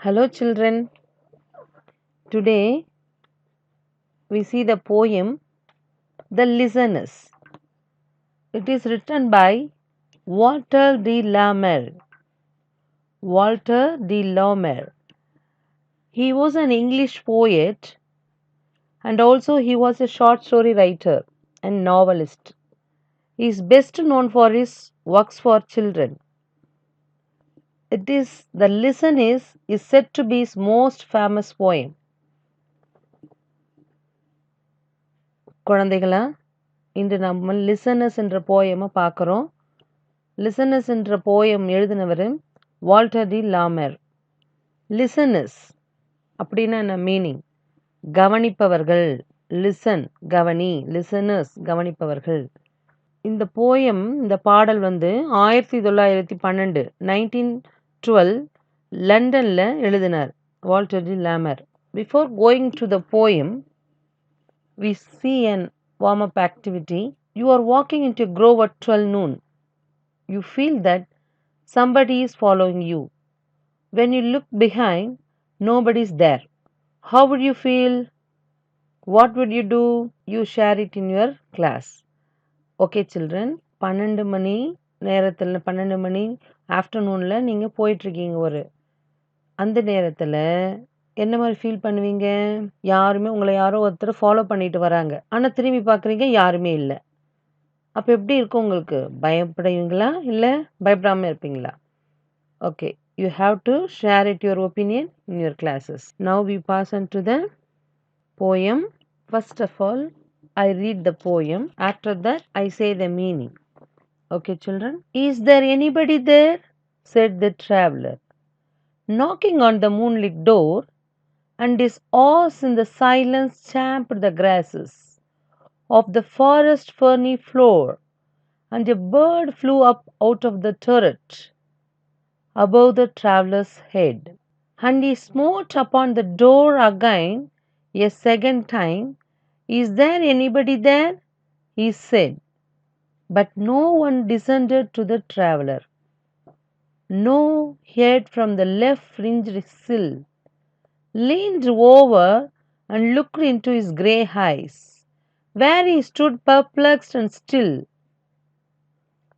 Hello, children. Today we see the poem The Listeners. It is written by Walter de la Mare. Walter de la Mare. He was an English poet and also he was a short story writer and novelist. He is best known for his works for children. It is The Listeners is said to be his most famous poem. குழந்தைகளா இன்று நம்ம listeners என்ற போயமை பார்க்குறோம். Listeners என்ற poem எழுதினவர் Walter de La Mer. Listeners அப்படின்னா என்ன meaning? கவனிப்பவர்கள். லிசன் கவனி, லிசனர்ஸ் கவனிப்பவர்கள். இந்த போயம், இந்த பாடல் 1912 1912 லண்டனில் எழுதினார் Walter de la Mare. Before going to the poem we see an warm-up activity. You are walking into a grove at 12 noon. You feel that somebody is following you. When you look behind, nobody is there. How would you feel? What would you do? You share it in your class. Okay, children. 12 மணி நேரத்தில் 12 மணி ஆஃப்டர்நூனில் நீங்கள் போயிட்டுருக்கீங்க. அந்த நேரத்தில் என்ன மாதிரி feel பண்ணுவீங்க? யாருமே உங்களை யாரோ ஒருத்தர் ஃபாலோ பண்ணிட்டு வராங்க, ஆனால் திரும்பி பார்க்குறீங்க யாருமே இல்லை. அப்போ எப்படி இருக்கும் உங்களுக்கு? பயப்படுவீங்களா இல்லை பயப்படாமல் இருப்பீங்களா? Okay, you have to share it your opinion in your classes. Now we pass on to the poem. First of all I read the poem. After that I say the meaning. Okay children. Is there anybody there? Said the traveller, knocking on the moonlit door, and his oars in the silence champed the grasses of the forest ferny floor, and a bird flew up out of the turret above the traveller's head. And he smote upon the door again a second time. Is there anybody there? He said, but no one descended to the traveller. No head from the left fringed sill leaned over and looked into his grey eyes, where he stood perplexed and still.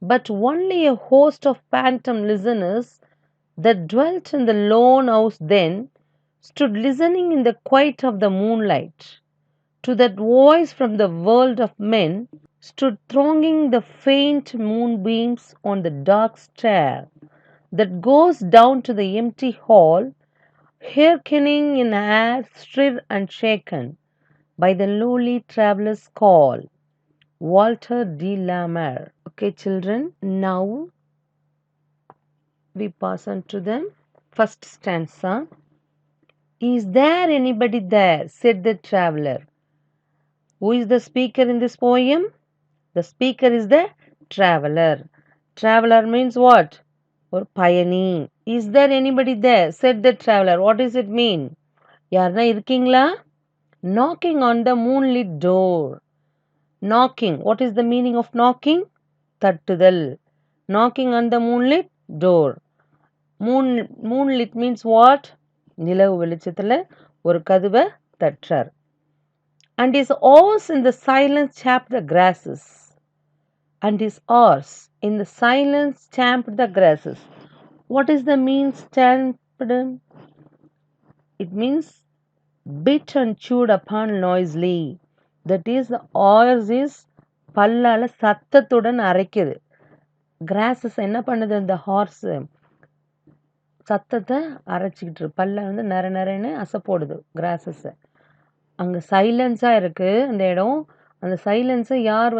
But only a host of phantom listeners that dwelt in the lone house then stood listening in the quiet of the moonlight to that voice from the world of men, stood thronging the faint moonbeams on the dark stair that goes down to the empty hall, hearkening in air stirred and shaken by the lowly traveller's call. Walter de la Mare. Okay, children, now we pass on to the first stanza. Is there anybody there? Said the traveller. Who is the speaker in this poem? The speaker is the traveller. Traveller means what? Or பயணி. Is there anybody there? Said the traveller. What does it mean? யாருன்னா இருக்கீங்களா? Knocking on the moonlit door. Knocking. What is the meaning of knocking? தட்டுதல். Knocking on the moonlit door. Moonlit means what? நிலவு வெளிச்சத்தில் ஒரு கதவை தட்டுறார். And his oars in the silence champed the grasses. And his oars in the silence champed the grasses. What is the means champed? It means bit and chewed upon noisily. That is, the oars is பல்லால சத்தத்துடன் அரைக்குது. Grasses என்ன பண்ணுது? இந்த hours சத்தத்தை அரைச்சிக்கிட்டு பல்ல நிறைன்னு அசை போடுது கிராஸஸை. அங்கே சைலன்ஸாக இருக்குது அந்த இடம். அந்த சைலன்ஸை யார்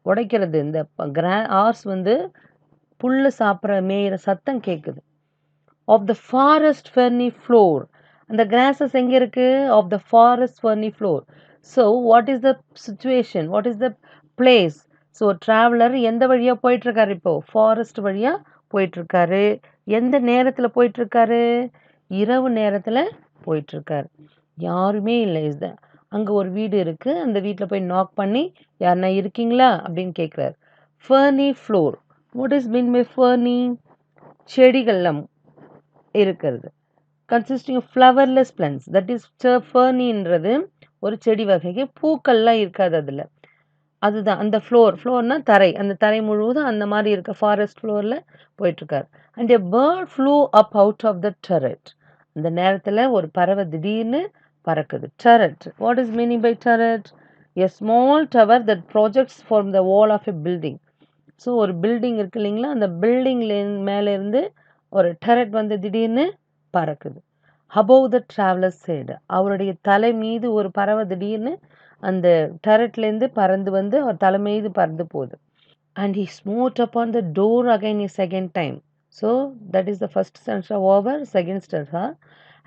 உடைக்கிறது? இந்த ஹார்ஸ் புல்லு சாப்பிட்ற மேயிற சத்தம் கேட்குது. Of the forest ferny floor. அந்த கிராஸஸ் எங்கே இருக்குது? Of the forest ferny floor. So what is the situation? What is the place? So traveller எந்த வழியாக போயிட்டுருக்காரு? இப்போது ஃபாரஸ்ட் வழியாக போயிட்டுருக்காரு. எந்த நேரத்தில் போயிட்டுருக்காரு? இரவு நேரத்தில் போயிட்டுருக்காரு. யாருமே இல்லை. இஸ் த அங்கே ஒரு வீடு இருக்குது. அந்த வீட்டில் போய் நாக் பண்ணி யாருன்னா இருக்கீங்களா அப்படின்னு கேட்குறாரு. Ferny floor. What is mean by ferny? செடிகள்லாம் இருக்கிறது. consisting of flowerless plants. That is fernyன்றது ஒரு செடி வகைக்கு பூக்கள்லாம் இருக்காது அதில். அதுதான் அந்த ஃப்ளோர்னா தரை, அந்த தரை முழுவதும் அந்த மாதிரி இருக்க ஃபாரஸ்ட் ஃப்ளோரில் போயிட்டுருக்கார். And a bird flew up out of the turret. அந்த நேரத்தில் ஒரு பறவை திடீர்னு பறக்குது. Turret, what is meaning by turret? A small tower that projects from the wall of a building. So ஒரு பில்டிங் இருக்கு இல்லைங்களா, அந்த பில்டிங்ல மேலேருந்து ஒரு டெரட் வந்து திடீர்னு பறக்குது. above the traveler's head, அவருடைய தலை மீது ஒரு பறவை திடீர்னு அந்த டெரட்லேருந்து பறந்து வந்து அவர் தலை மீது பறந்து போகுது. and he smote upon the door again a second time. So that is the first stanza over, second stanza.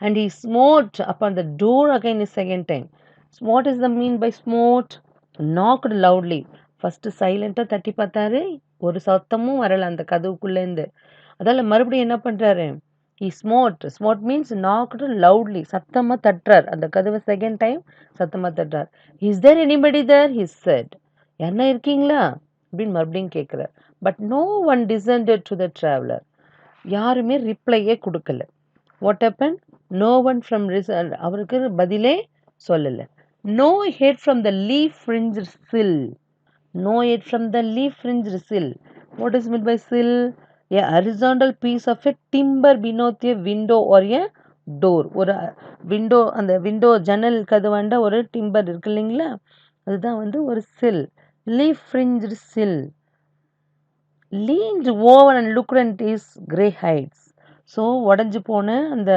and he smote upon the door again a second time. What is the mean by smote? knocked loudly. First சைலண்டாக தட்டி பார்த்தாரு, ஒரு சத்தமும் வரலை அந்த கதவுக்குள்ளேருந்து. அதால் மறுபடியும் என்ன பண்ணுறாரு? he smote means knocked loudly, சத்தமாக தட்டுறார் அந்த கதவை. செகண்ட் டைம் சத்தமாக தட்டுறார். is there anybody there? he said. என்ன இருக்கீங்களா அப்படின்னு மறுபடியும் கேட்குறார். But no one descended to the traveller. யாருமே ரிப்ளையே கொடுக்கல. What happen? No one from அவருக்கு பதிலே சொல்லலை. No head from the leaf fringed sill. No head from the leaf fringed sill. What is mean by sill? a horizontal piece of a timber beneath a window or a door. ஒரு window, அந்த window ஜன்னல் கதவாண்ட ஒரு timber இருக்கு இல்லைங்களா, அதுதான் வந்து ஒரு சில். leaf fringed sill. leaned over and looked at his grey heights. So உடஞ்சி போன அந்த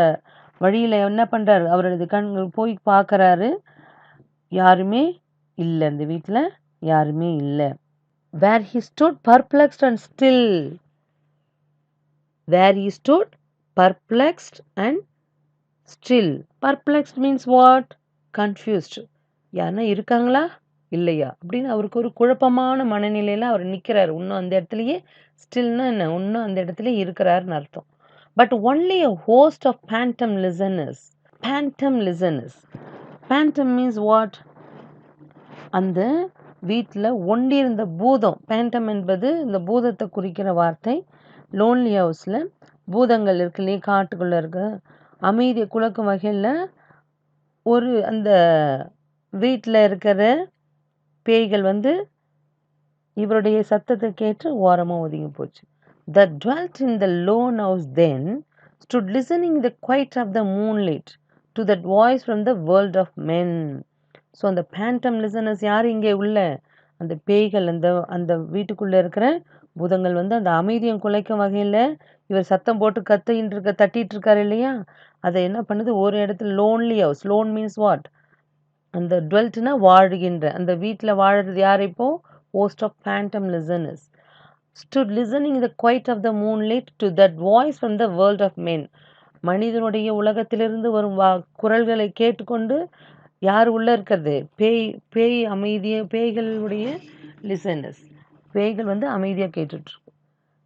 வழியில் என்ன பண்ணுறாரு? அவரது கண்கள் போய் பார்க்குறாரு, யாருமே இல்லை, அந்த வீட்டில் யாருமே இல்லை. where he stood perplexed and still. where he stood perplexed and still. perplexed means what? confused. யாருன்னா இருக்காங்களா இல்லையா அப்படின்னு அவருக்கு ஒரு குழப்பமான மனநிலையில் அவர் நிற்கிறார். இன்னும் அந்த இடத்துலையே, ஸ்டில்னா என்ன, இன்னும் அந்த இடத்துலையே இருக்கிறாருன்னு அர்த்தம். But only a host of phantom listeners. phantom listeners. phantom means what? அந்த வீட்டில் ஒண்டியிருந்த பூதம். பேண்டம் என்பது இந்த பூதத்தை குறிக்கிற வார்த்தை. லோன்லி ஹவுஸில் பூதங்கள் இருக்கு இல்லையா, காட்டுக்குள்ளே இருக்க அமைதியை குலைக்கும் வகையில் ஒரு அந்த வீட்டில் இருக்கிற பேய்கள் வந்து இவருடைய சத்தத்தை கேட்டு ஓரமாக ஒதுங்கி போச்சு. that dwelt in the lone house then stood listening the quiet of the moonlit to that voice from the world of men. So அந்த பேண்டம் லிசனர்ஸ் யார் இங்கே உள்ள? அந்த பேய்கள், அந்த அந்த வீட்டுக்குள்ளே இருக்கிற பூதங்கள் வந்து அந்த அமைதியை குலைக்கும் வகையில் இவர் சத்தம் போட்டு தட்டிகிட்டு இருக்காரு இல்லையா, அதை என்ன பண்ணுது? ஒரு இடத்துல lonely house. Loan means what? அந்த டுவெல்ட்னா வாழ்கின்ற, அந்த வீட்டில் வாழறது யார் இப்போ? host of phantom listeners stood listening the quiet of the moonlight to that voice from the world of men. மனிதனுடைய உலகத்திலிருந்து வரும் குரல்களை கேட்டுக்கொண்டு யார் உள்ள இருக்கிறது? பேய் அமைதியை, பேய்களுடைய லிசனர்ஸ், பேய்கள் வந்து அமைதியாக கேட்டுட்ருக்கு.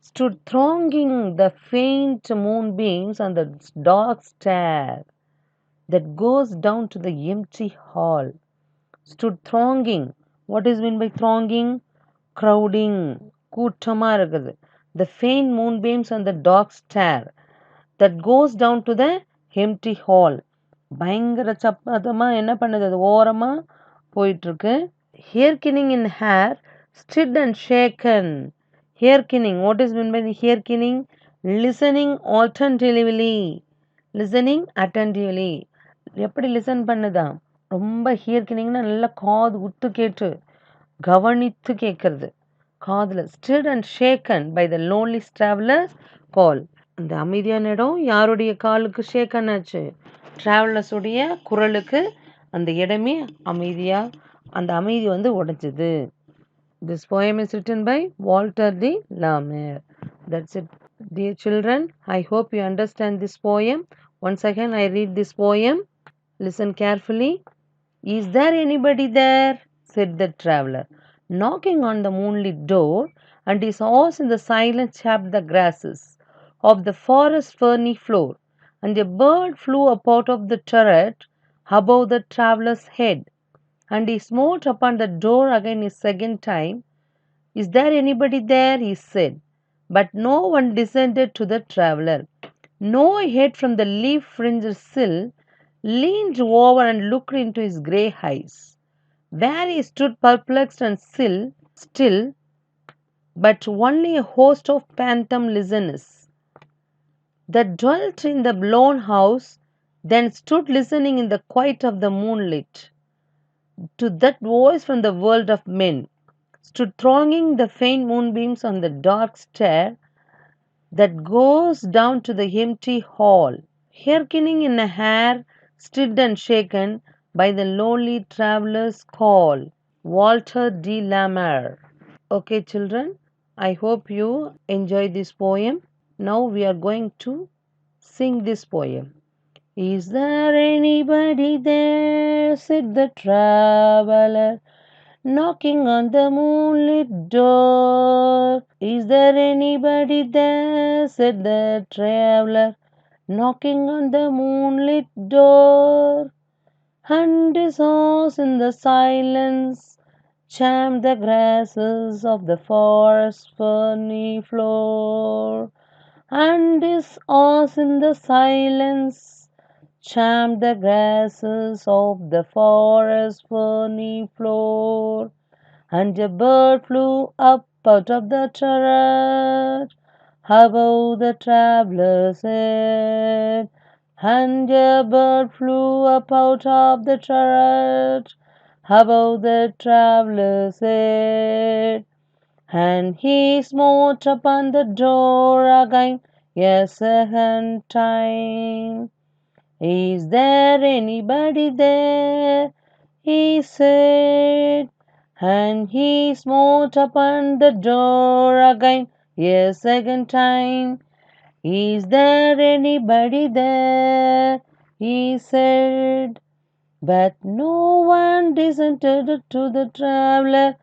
stood thronging the faint moonbeams on the dark stair that goes down to the empty hall. stood thronging. what is mean by thronging? crowding, கூட்டமாக இருக்குது. the faint moonbeams on the dark stair that goes down to the empty hall. பயங்கர சத்தமாக என்ன பண்ணுது? அது ஓரமாக போயிட்டுருக்கு. hearkening in hair stood and shaken. hearkening, what is meant by hearkening? listening attentively. listening attentively. எப்படி லிசன் பண்ணுதா? ரொம்ப ஹியர்கினிங்னா நல்லா காது விட்டு கேட்டு கவனித்து கேட்கறது காதில். stood and shaken by the lonely traveler's call. அந்த அமைதியான இடம் யாருடைய காலுக்கு ஷேக்கன் ஆச்சு? ட்ராவலர்ஸுடைய குரலுக்கு அந்த இடமே அமைதியாக, அந்த அமைதி வந்து உடைஞ்சது. This poem is written by Walter de la Mare. That's it, dear children. I hope you understand this poem. Once again, I read this poem. Listen carefully. Is there anybody there? said the traveler, knocking on the moonlit door, and his horse in the silence chapped the grasses of the forest ferny floor, and a bird flew up out of the turret above the traveler's head, and he smote upon the door again a second time. Is there anybody there? he said, but no one descended to the traveler. No head from the leaf-fringed sill, leaned over and looked into his grey eyes, where he stood perplexed and still, but only a host of phantom listeners that dwelt in the lone house, then stood listening in the quiet of the moonlit to that voice from the world of men, stood thronging the faint moonbeams on the dark stair that goes down to the empty hall, hearkening in a hair stirred and shaken by the lonely traveller's call. Walter de la Mare. Okay, children, I hope you enjoy this poem. Now we are going to sing this poem. Is there anybody there? Said the traveler, knocking on the moonlit door. Is there anybody there? Said the traveler, knocking on the moonlit door. And his horse in the silence champed the grasses of the forest ferny floor. And his horse in the silence champed the grasses of the forest ferny floor. And a bird flew up out of the turret above the traveller's head. And a bird flew up out of the turret above the traveller's head. And he smote upon the door again a second time. Is there anybody there? He said, and he smote upon the door again a second time. Is there anybody there? He said, but no one descended to the traveler.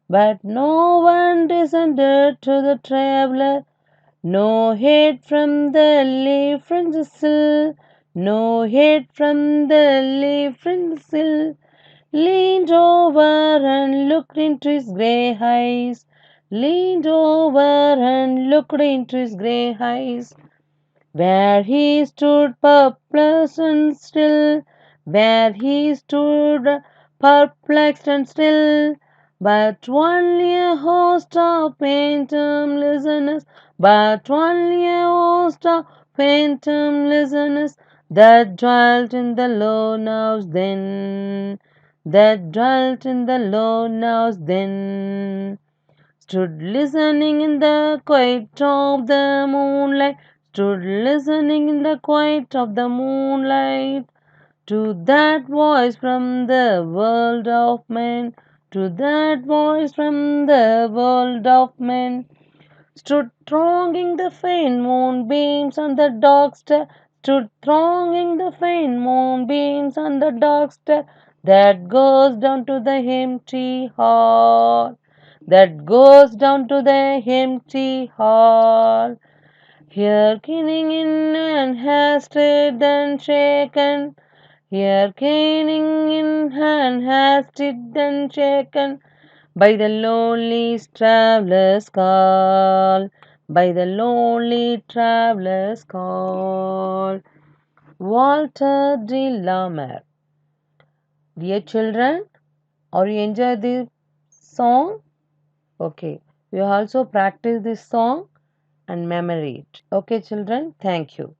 But no one descended to the traveler. No head from the leaf from the sill. No head from the leaf from the sill. Leaned over and looked into his grey eyes. Leaned over and looked into his grey eyes. Where he stood perplexed and still. Where he stood perplexed and still. But only a host of phantom listeners. But only a host of phantom listeners that dwelt in the lone house then. That dwelt in the lone house then. Stood listening in the quiet of the moonlight. Stood listening in the quiet of the moonlight to that voice from the world of men. To that voice from the world of men. Stood thronging the faint moonbeams on the dark stair. Stood thronging the faint moonbeams on the dark stair that goes down to the empty hall. That goes down to the empty hall. Hearkening in and hasted and shaken. Hearkening in and hasted and shaken by the lonely traveler's call, by the lonely traveler's call. Walter de la Mare. Dear children, are you enjoy the song? Okay, you also practice this song and memory it. Okay, children, thank you.